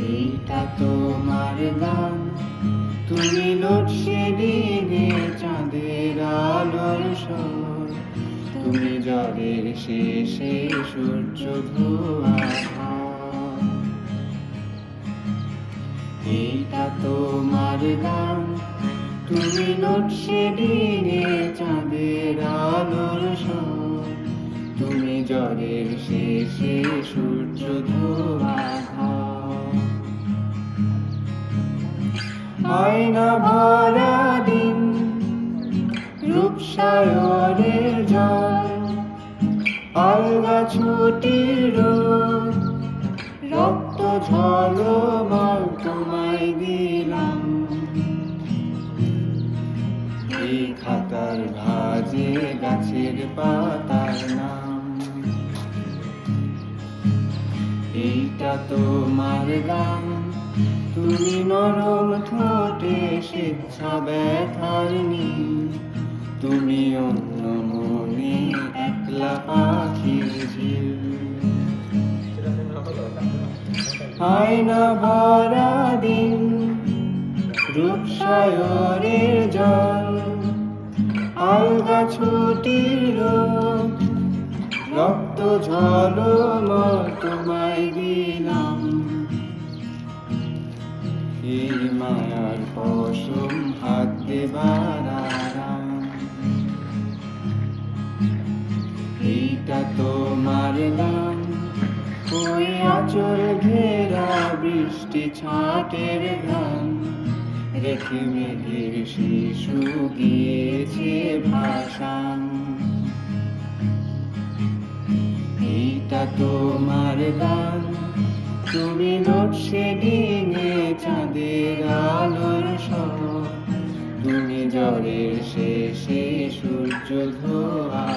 এইটা তোমার গান, তুমি লোডশেডিংয়ে চাঁদের আলোর স্বর, তুমি ঝড়ের শেষে সূর্য ধোয়া। এইটা তোমার গান, তুমি লোডশেডিংয়ে চাঁদের আলোর স্বর, তুমি ঝড়ের শেষে সূর্য ধোয়া। আয়না ভরা দিন, রূপসাগরের জল, আলগা ছুটির রোদ, রক্ত ঝলমল তোমায় দিলাম। এই খাতার ভাঁজে গাছের পাতার নাম। এইটা তোমার গান, তুমি নরম ঠোঁটে স্বেচ্ছা ব্যথার নীল, তুমি অন্য মনে একলা পাখির ঝিল। আয়না ভরা দিন, রূপসাগরের জল, আলগা ছুটির রোদ, রক্ত ঝলমল তোমায় দিলাম। এই মায়ার পশম হাত দেবার আরাম। এইটা তোমার গান, ওই আঁচল ঘেরা বৃষ্টি ছাটের গান, রেখে মেঘের শিশু গিয়েছে ভাষান। এইটা তোমার গান, তুমি লোডশেডিংয়ে চাঁদের আলোর স্বর, তুমি ঝড়ের শেষে সূর্য ধোয়া।